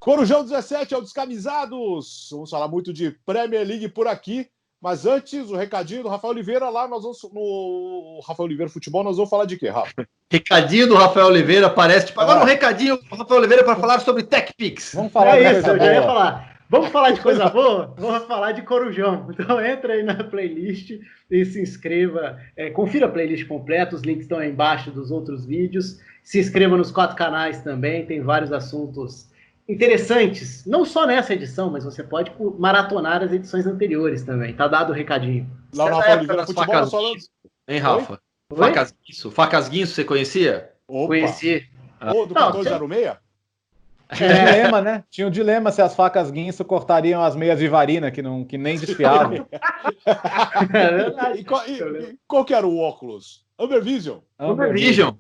Corujão 17 é o Descamisados. Vamos falar muito de Premier League por aqui. Mas antes, o recadinho do Rafael Oliveira lá, nós vamos no Rafael Oliveira Futebol, nós vamos falar de quê, Rafa? Recadinho do Rafael Oliveira, aparece. Tipo, agora um recadinho do Rafael Oliveira para falar sobre TechPix. Vamos falar de coisa boa. Já ia falar. Vamos falar de coisa boa? Vamos falar de Corujão. Então entra aí na playlist e se inscreva. Confira a playlist completa, os links estão aí embaixo dos outros vídeos. Se inscreva nos 4 canais também, tem vários assuntos interessantes, não só nessa edição, mas você pode maratonar as edições anteriores também. Tá dado o recadinho. Lá no Rafael Oliveira Futebol, nós falamos... Hein, Rafa? Facas Guinso, você conhecia? Opa. Conheci. Do 1406? Tinha um dilema, né? Tinha um dilema se as facas Guinso cortariam as meias de varina, que nem desfiavam. É verdade. Qual que era o óculos? Ambervision. Ambervision.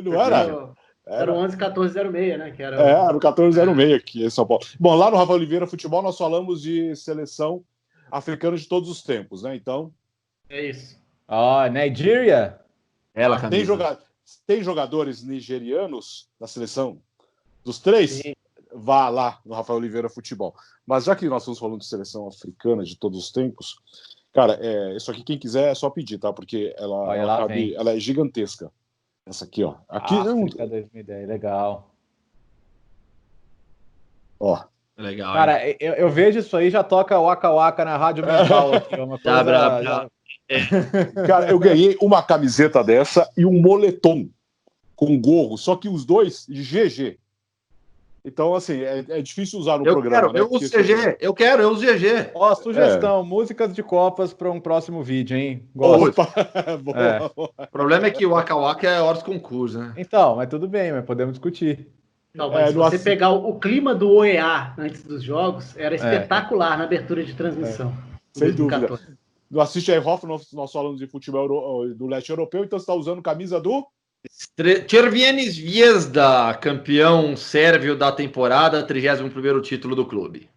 Não era? Era o 11-1406, né? Era o 1406 aqui em São Paulo. Bom, lá no Rafael Oliveira Futebol nós falamos de seleção africana de todos os tempos, né? Então... É isso. Nigeria? Tem jogadores nigerianos na seleção? Dos 3? Sim. Vá lá no Rafael Oliveira Futebol. Mas já que nós estamos falando de seleção africana de todos os tempos, cara, isso aqui quem quiser é só pedir, tá? Porque ela é gigantesca. Essa aqui, ó. Aqui África 2010, legal. Ó. Legal. Cara, eu vejo isso aí, já toca Waka Waka na rádio mental aqui. Uma coisa... Cara, eu ganhei uma camiseta dessa e um moletom com gorro, só que os dois de GG. Então, assim, é difícil usar no programa. Eu uso GG. Ó, sugestão, músicas de Copas para um próximo vídeo, hein? Gosto. Boa. O problema é que o Waka Waka é horas concurso, né? Então, mas tudo bem, mas podemos discutir. Não, mas se você pegar o clima do OEA antes dos jogos, era espetacular na abertura de transmissão. Sem dúvida. No Assiste aí, Hoff, nós falamos de futebol do leste europeu, então você está usando camisa do... Crveni Zvezda, campeão sérvio da temporada, 31º título do clube.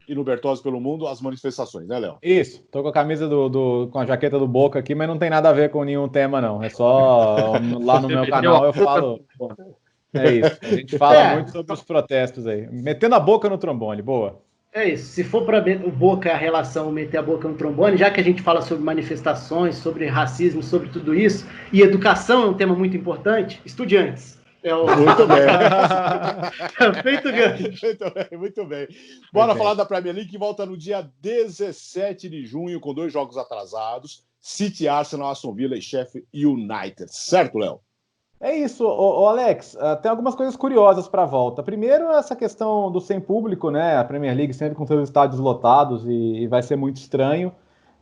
E no Bertozzi pelo mundo, as manifestações, né, Léo? Isso, tô com a camisa com a jaqueta do Boca aqui, mas não tem nada a ver com nenhum tema, não. É só lá no meu canal eu falo... É isso, a gente fala muito sobre os protestos aí. Metendo a boca no trombone, boa. É isso, se for para o Boca a relação meter a boca no trombone, já que a gente fala sobre manifestações, sobre racismo, sobre tudo isso, e educação é um tema muito importante, estudiantes. Muito bem. Feito ganho. Muito bem. Bora falar da Premier League, que volta no dia 17 de junho, com 2 jogos atrasados, City, Arsenal, Aston Villa e Sheffield United. Certo, Léo? É isso, Alex, tem algumas coisas curiosas para a volta. Primeiro, essa questão do sem público, né? A Premier League sempre com seus estádios lotados e vai ser muito estranho.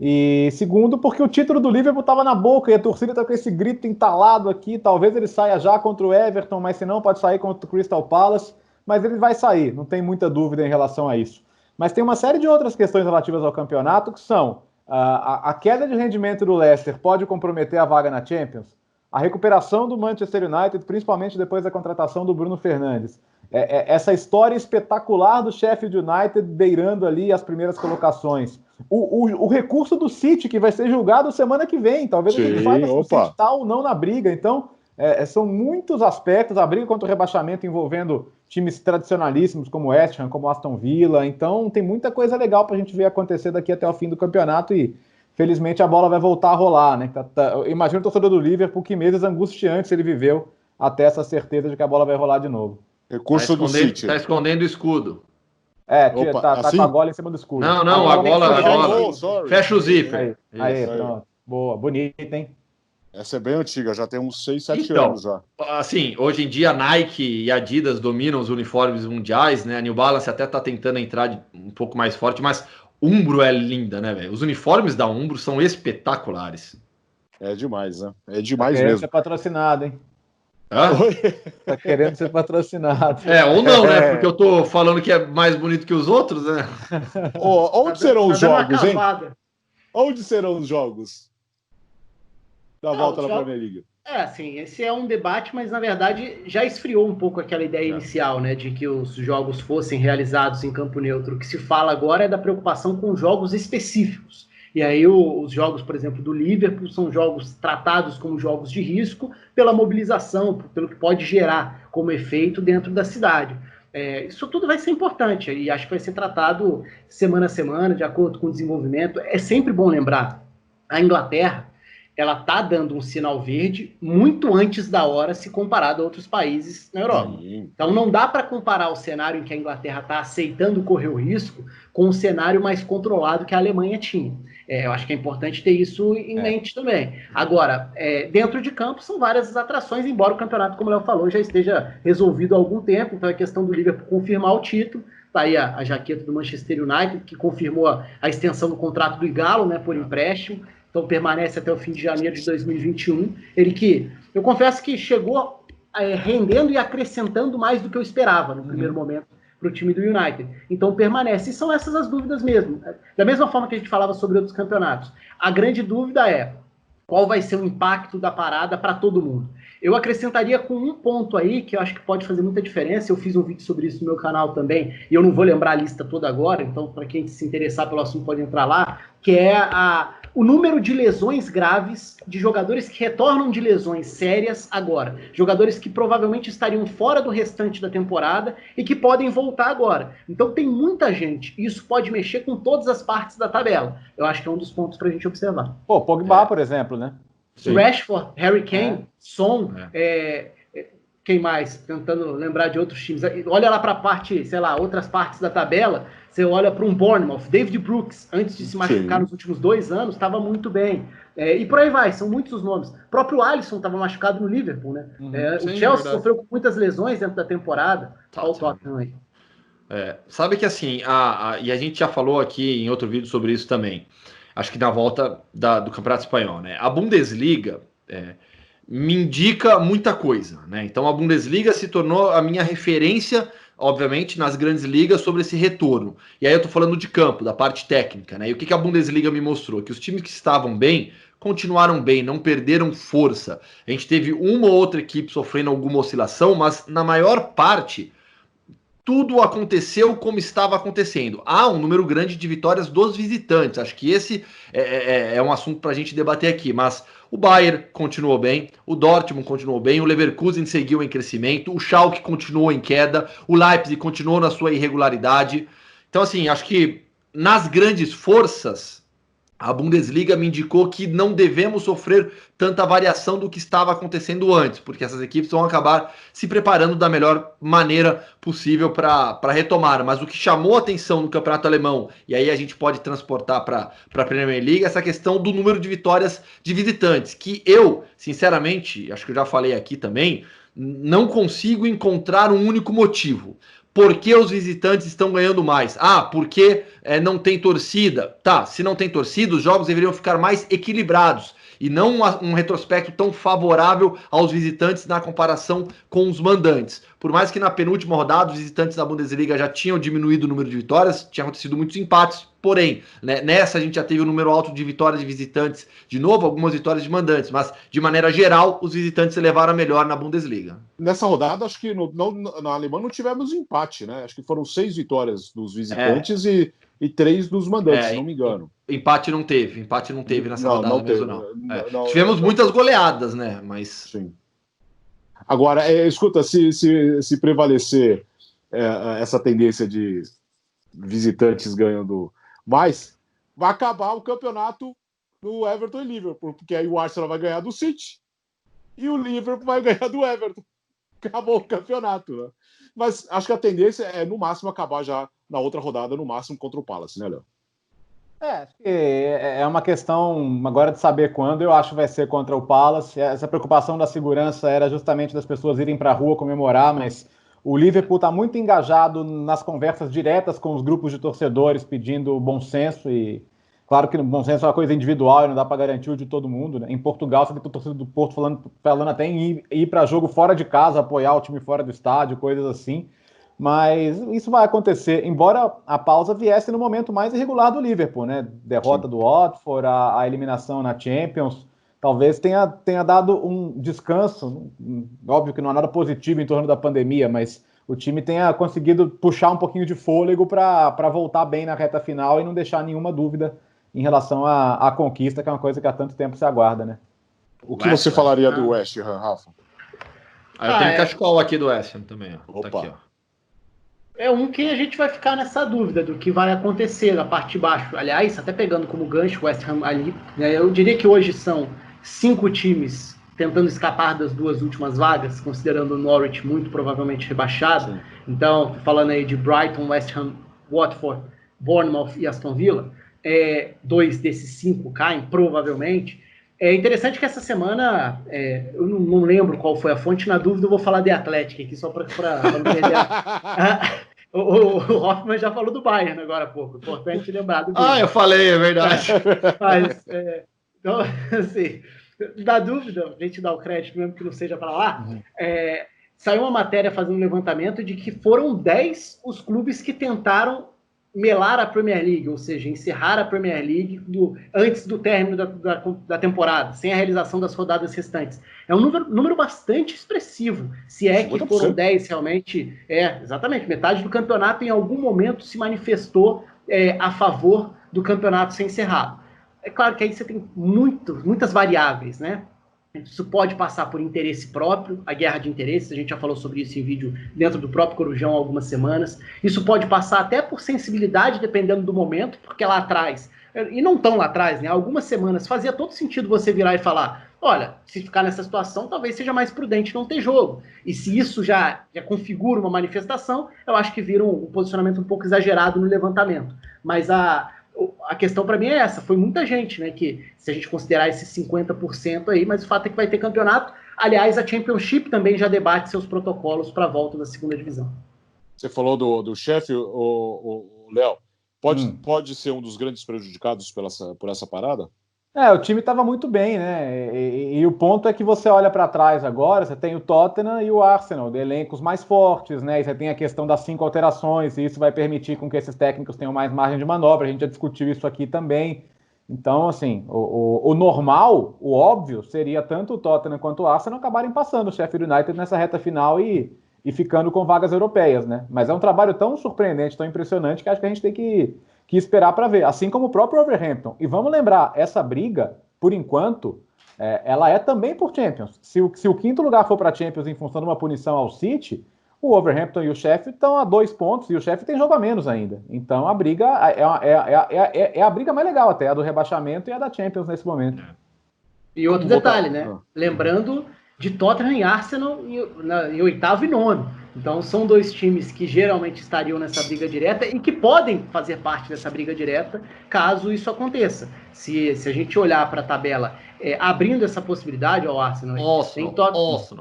E segundo, porque o título do Liverpool estava na boca e a torcida está com esse grito entalado aqui. Talvez ele saia já contra o Everton, mas se não, pode sair contra o Crystal Palace. Mas ele vai sair, não tem muita dúvida em relação a isso. Mas tem uma série de outras questões relativas ao campeonato, que são a queda de rendimento do Leicester pode comprometer a vaga na Champions. A recuperação do Manchester United, principalmente depois da contratação do Bruno Fernandes. Essa história espetacular do Sheffield United beirando ali as primeiras colocações. O recurso do City, que vai ser julgado semana que vem. Talvez a gente saiba se o City está ou não na briga. Então, são muitos aspectos. A briga contra o rebaixamento envolvendo times tradicionalíssimos como West Ham, como Aston Villa. Então, tem muita coisa legal para a gente ver acontecer daqui até o fim do campeonato e... Felizmente a bola vai voltar a rolar, né? Imagina o torcedor do Liverpool que meses angustiantes ele viveu até essa certeza de que a bola vai rolar de novo. Recurso do City. Tá escondendo o escudo. Tá com a gola em cima do escudo. Não, a gola. Fecha o zíper. Aí, pronto. Boa, bonita, hein? Essa é bem antiga, já tem uns 6, 7 anos já. Assim, hoje em dia Nike e Adidas dominam os uniformes mundiais, né? A New Balance até tá tentando entrar um pouco mais forte, mas Umbro é linda, né, velho? Os uniformes da Umbro são espetaculares. É demais, né? É demais mesmo. Tá querendo ser patrocinado, hein? Tá querendo ser patrocinado. Ou não, né? Porque eu tô falando que é mais bonito que os outros, né? Onde serão os jogos, hein? Onde serão os jogos da volta da Premier League? Assim, esse é um debate, mas na verdade já esfriou um pouco aquela ideia inicial, né, de que os jogos fossem realizados em campo neutro. O que se fala agora é da preocupação com jogos específicos. E aí os jogos, por exemplo, do Liverpool são jogos tratados como jogos de risco pela mobilização, pelo que pode gerar como efeito dentro da cidade. Isso tudo vai ser importante e acho que vai ser tratado semana a semana, de acordo com o desenvolvimento. É sempre bom lembrar, a Inglaterra, ela está dando um sinal verde muito antes da hora se comparado a outros países na Europa. Sim. Então não dá para comparar o cenário em que a Inglaterra está aceitando correr o risco com o cenário mais controlado que a Alemanha tinha. Eu acho que é importante ter isso em mente também. Agora, dentro de campo são várias atrações, embora o campeonato, como o Léo falou, já esteja resolvido há algum tempo. Então é questão do Liverpool confirmar o título. Está aí a jaqueta do Manchester United, que confirmou a extensão do contrato do Igalo, né, por empréstimo. Então permanece até o fim de janeiro de 2021. Ele que, eu confesso que chegou rendendo e acrescentando mais do que eu esperava no primeiro momento para o time do United. Então permanece. E são essas as dúvidas mesmo. Da mesma forma que a gente falava sobre outros campeonatos. A grande dúvida é qual vai ser o impacto da parada para todo mundo. Eu acrescentaria com um ponto aí que eu acho que pode fazer muita diferença. Eu fiz um vídeo sobre isso no meu canal também, e eu não vou lembrar a lista toda agora, então para quem se interessar pelo assunto pode entrar lá, que é o número de lesões graves de jogadores que retornam de lesões sérias agora. Jogadores que provavelmente estariam fora do restante da temporada e que podem voltar agora. Então tem muita gente, e isso pode mexer com todas as partes da tabela. Eu acho que é um dos pontos para a gente observar. Pô, Pogba, por exemplo, né? Sim. Rashford, Harry Kane, Son, quem mais? Tentando lembrar de outros times. Olha lá para a parte, sei lá, outras partes da tabela, você olha para um Bournemouth, David Brooks, antes de se machucar nos últimos 2 anos, estava muito bem. E por aí vai, são muitos os nomes. O próprio Alisson estava machucado no Liverpool, né? O Chelsea sofreu com muitas lesões dentro da temporada. Olha o Tottenham aí. Sabe que assim, e a gente já falou aqui em outro vídeo sobre isso também, acho que na volta do Campeonato Espanhol, né? A Bundesliga me indica muita coisa, né? Então a Bundesliga se tornou a minha referência, obviamente, nas grandes ligas sobre esse retorno. E aí eu tô falando de campo, da parte técnica, né? E o que a Bundesliga me mostrou? Que os times que estavam bem, continuaram bem, não perderam força. A gente teve uma ou outra equipe sofrendo alguma oscilação, mas na maior parte tudo aconteceu como estava acontecendo. Há um número grande de vitórias dos visitantes. Acho que esse é um assunto para a gente debater aqui. Mas o Bayern continuou bem, o Dortmund continuou bem, o Leverkusen seguiu em crescimento, o Schalke continuou em queda, o Leipzig continuou na sua irregularidade. Então, assim, acho que nas grandes forças, a Bundesliga me indicou que não devemos sofrer tanta variação do que estava acontecendo antes, porque essas equipes vão acabar se preparando da melhor maneira possível para retomar. Mas o que chamou a atenção no campeonato alemão, e aí a gente pode transportar para a Premier League, essa questão do número de vitórias de visitantes, que eu, sinceramente, acho que eu já falei aqui também, não consigo encontrar um único motivo. Por que os visitantes estão ganhando mais? Porque não tem torcida. Tá, se não tem torcida, os jogos deveriam ficar mais equilibrados e não um retrospecto tão favorável aos visitantes na comparação com os mandantes. Por mais que na penúltima rodada os visitantes da Bundesliga já tinham diminuído o número de vitórias, tinham acontecido muitos empates, porém, né, nessa a gente já teve um número alto de vitórias de visitantes, de novo, algumas vitórias de mandantes, mas de maneira geral, os visitantes se levaram a melhor na Bundesliga. Nessa rodada, acho que na Alemanha não tivemos empate, né? Acho que foram 6 vitórias dos visitantes e 3 dos mandantes, se não me engano. Empate não teve nessa rodada mesmo, não. Tivemos muitas goleadas, né? Mas... Sim. Agora, escuta, se prevalecer essa tendência de visitantes ganhando mais, vai acabar o campeonato do Everton e Liverpool, porque aí o Arsenal vai ganhar do City e o Liverpool vai ganhar do Everton. Acabou o campeonato, né? Mas acho que a tendência é, no máximo, acabar já na outra rodada, no máximo, contra o Palace, né, Léo? É uma questão agora de saber quando. Eu acho que vai ser contra o Palace. Essa preocupação da segurança era justamente das pessoas irem para a rua comemorar, mas o Liverpool está muito engajado nas conversas diretas com os grupos de torcedores pedindo bom senso, e claro que bom senso é uma coisa individual e não dá para garantir o de todo mundo, né? Em Portugal você tem o torcedor do Porto falando até em ir para jogo fora de casa, apoiar o time fora do estádio, coisas assim. Mas isso vai acontecer, embora a pausa viesse no momento mais irregular do Liverpool, né? Derrota do Watford, a eliminação na Champions, talvez tenha dado um descanso. Óbvio que não há nada positivo em torno da pandemia, mas o time tenha conseguido puxar um pouquinho de fôlego para voltar bem na reta final e não deixar nenhuma dúvida em relação à conquista, que é uma coisa que há tanto tempo se aguarda, né? O que você falaria do West Ham, Rafa? Eu tenho um cachecol aqui do West Ham também, ó. Opa. Tá aqui, ó. é um que a gente vai ficar nessa dúvida do que vai acontecer na parte de baixo. Aliás, até pegando como gancho o West Ham ali, né, eu diria que hoje são 5 times tentando escapar das 2 últimas vagas, considerando o Norwich muito provavelmente rebaixado. Sim. Então, falando aí de Brighton, West Ham, Watford, Bournemouth e Aston Villa, 2 desses 5 caem, provavelmente. É interessante que essa semana, eu não lembro qual foi a fonte, na dúvida eu vou falar de Atlético aqui, só para não perder o Hoffman já falou do Bayern agora há pouco, importante lembrar do Bayern. Eu falei, é verdade. Mas, então, assim, na dúvida, a gente dá o crédito mesmo que não seja para lá, saiu uma matéria fazendo um levantamento de que foram 10 os clubes que tentaram melar a Premier League, ou seja, encerrar a Premier League antes do término da temporada, sem a realização das rodadas restantes. É um número bastante expressivo, se é que foram 10 realmente. Exatamente, metade do campeonato em algum momento se manifestou a favor do campeonato ser encerrado. É claro que aí você tem muitas variáveis, né? Isso pode passar por interesse próprio, a guerra de interesses, a gente já falou sobre isso em vídeo dentro do próprio Corujão há algumas semanas. Isso pode passar até por sensibilidade, dependendo do momento, porque lá atrás, e não tão lá atrás, né? Algumas semanas fazia todo sentido você virar e falar: olha, se ficar nessa situação, talvez seja mais prudente não ter jogo. E se isso já configura uma manifestação, eu acho que vira um posicionamento um pouco exagerado no levantamento. Mas a questão para mim é essa, foi muita gente, né, que se a gente considerar esses 50% aí, mas o fato é que vai ter campeonato. Aliás, a Championship também já debate seus protocolos para a volta da segunda divisão. Você falou do Sheffield, o Léo, pode ser um dos grandes prejudicados por essa parada? O time estava muito bem, né? E o ponto é que você olha para trás agora, você tem o Tottenham e o Arsenal, de elencos mais fortes, né? E você tem a questão das 5 alterações, e isso vai permitir com que esses técnicos tenham mais margem de manobra. A gente já discutiu isso aqui também. Então, assim, o normal, o óbvio, seria tanto o Tottenham quanto o Arsenal acabarem passando o Sheffield United nessa reta final e ficando com vagas europeias, né? Mas é um trabalho tão surpreendente, tão impressionante, que acho que a gente tem que esperar para ver, assim como o próprio Wolverhampton. E vamos lembrar, essa briga, por enquanto, ela é também por Champions. Se o 5º lugar for para Champions em função de uma punição ao City, o Wolverhampton e o Sheffield estão a 2 pontos, e o Sheffield tem jogo a menos ainda. Então a briga é a briga mais legal até, a do rebaixamento e a da Champions nesse momento. E outro detalhe, né? Lembrando de Tottenham e Arsenal em 8º e 9º. Então são 2 times que geralmente estariam nessa briga direta e que podem fazer parte dessa briga direta caso isso aconteça. Se a gente olhar para a tabela, abrindo essa possibilidade ao Arsenal,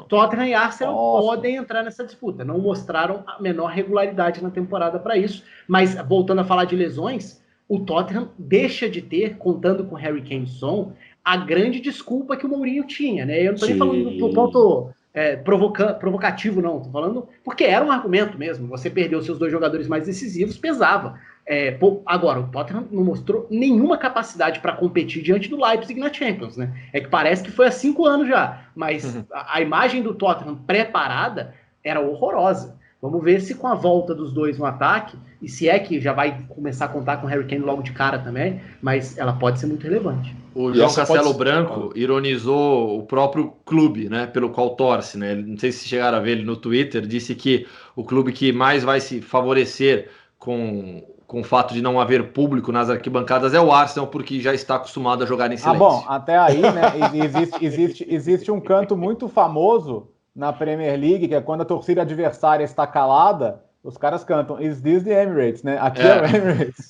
Tottenham e Arsenal podem entrar nessa disputa. Não mostraram a menor regularidade na temporada para isso, mas voltando a falar de lesões, o Tottenham deixa de ter, contando com Harry Kane e Son, a grande desculpa que o Mourinho tinha, né? Eu não estou nem falando do ponto provocativo, não. Estou falando porque era um argumento mesmo. Você perdeu seus 2 jogadores mais decisivos, pesava. Agora, o Tottenham não mostrou nenhuma capacidade para competir diante do Leipzig na Champions, né? É que parece que foi há 5 anos já, mas a imagem do Tottenham preparada era horrorosa. Vamos ver se com a volta dos 2 no ataque, e se é que já vai começar a contar com o Harry Kane logo de cara também, mas ela pode ser muito relevante. O João Castelo Branco ironizou o próprio clube, né, pelo qual torce, né? Não sei se chegaram a ver ele no Twitter, disse que o clube que mais vai se favorecer com o fato de não haver público nas arquibancadas é o Arsenal, porque já está acostumado a jogar em silêncio. Bom, até aí, né, existe um canto muito famoso na Premier League, que é quando a torcida adversária está calada, os caras cantam "Is this the Emirates?", né? Aqui é o Emirates.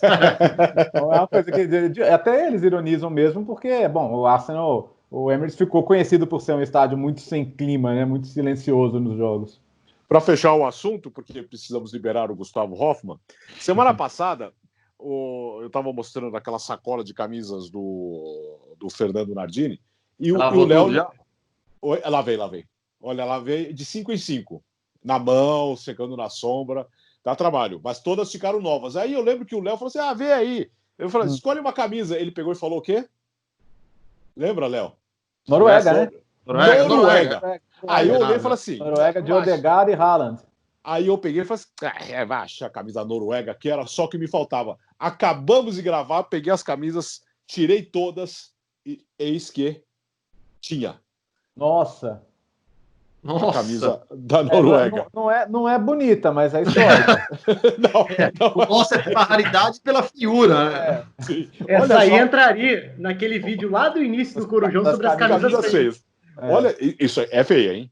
Então é uma coisa que até eles ironizam mesmo, porque, bom, o Arsenal, o Emirates ficou conhecido por ser um estádio muito sem clima, né? Muito silencioso nos jogos. Para fechar o assunto, porque precisamos liberar o Gustavo Hoffman, semana passada eu estava mostrando aquela sacola de camisas do Fernando Nardini, e o Léo... Lavei. Olha, lavei de 5 em 5. Na mão, secando na sombra. Dá trabalho. Mas todas ficaram novas. Aí eu lembro que o Léo falou assim: vê aí. Eu falei, escolhe uma camisa. Ele pegou e falou o quê? Lembra, Léo? Noruega, né? Noruega. Aí eu olhei e falei assim... Noruega de Odegaard e Haaland. Aí eu peguei e falei assim, vai achar a camisa Noruega, que era só o que me faltava. Acabamos de gravar, peguei as camisas, tirei todas e eis que tinha. Nossa! A camisa da Noruega. Não é bonita, mas é histórica. O nosso é pela raridade e pela figura, né? Essa aí entraria naquele vídeo lá do início do Corujão sobre as camisas feias. Olha, isso é feia, hein?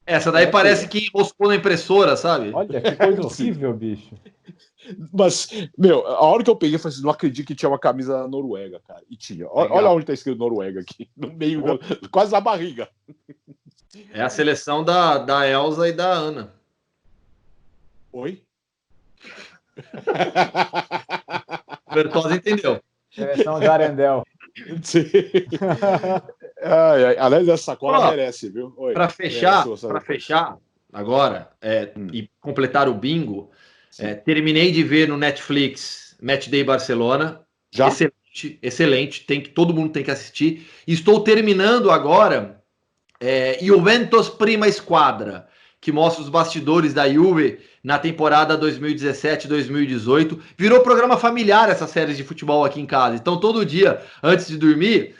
Essa daí parece que enroscou na impressora, sabe? Olha, que coisa horrível, bicho. Mas, a hora que eu peguei, eu falei assim, não acredito que tinha uma camisa da Noruega, cara. E tinha. Olha onde tá escrito Noruega aqui, no meio, quase na barriga. É a seleção da Elza e da Ana. Oi? Bertozzi entendeu. Seleção de Arendelle. Sim. Aliás, essa sacola merece, viu? Para fechar agora e completar o bingo, terminei de ver no Netflix Match Day Barcelona. Já? Excelente. Todo mundo tem que assistir. Estou terminando agora Juventus Prima Squadra, que mostra os bastidores da Juve na temporada 2017-2018. Virou programa familiar essa série de futebol aqui em casa. Então, todo dia, antes de dormir,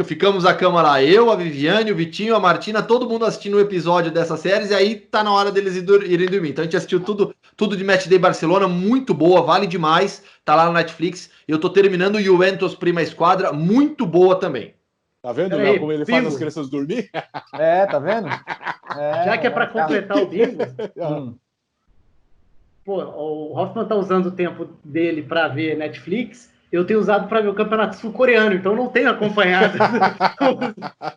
ficamos na cama lá, eu, a Viviane, o Vitinho, a Martina, todo mundo assistindo um episódio dessas séries, e aí tá na hora deles irem dormir. Então, a gente assistiu tudo de Match Day Barcelona, muito boa, vale demais, tá lá no Netflix. Eu tô terminando o Juventus Prima Squadra, muito boa também. Tá vendo, Léo, como ele faz as crianças dormir? Tá vendo? Já que é para completar o bingo, o Hoffman tá usando o tempo dele para ver Netflix, eu tenho usado para ver o Campeonato Sul-Coreano, então não tenho acompanhado.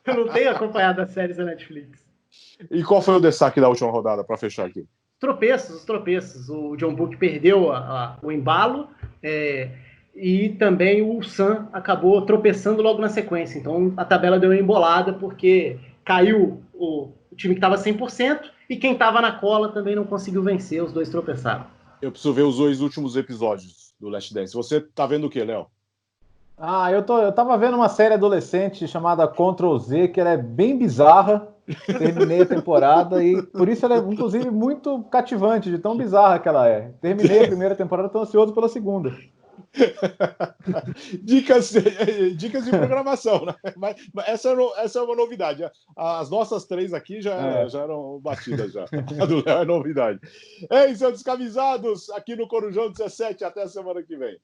Eu não tenho acompanhado as séries da Netflix. E qual foi o destaque da última rodada, para fechar aqui? Os tropeços. O John Book perdeu o embalo, e também o Ulsan acabou tropeçando logo na sequência. Então a tabela deu uma embolada, porque caiu o time que estava 100% e quem estava na cola também não conseguiu vencer, os dois tropeçaram. Eu preciso ver os 2 últimos episódios do Last Dance. Você tá vendo o que, Léo? Eu tava vendo uma série adolescente chamada Ctrl Z, que ela é bem bizarra. Terminei a temporada e por isso ela é, inclusive, muito cativante, de tão bizarra que ela é. Terminei a primeira temporada, tô ansioso pela segunda. Dicas de programação, né? Mas essa é uma novidade. As nossas 3 aqui já eram batidas já. A do Léo é novidade. Ei, seus descamisados, aqui no Corujão 17. Até a semana que vem.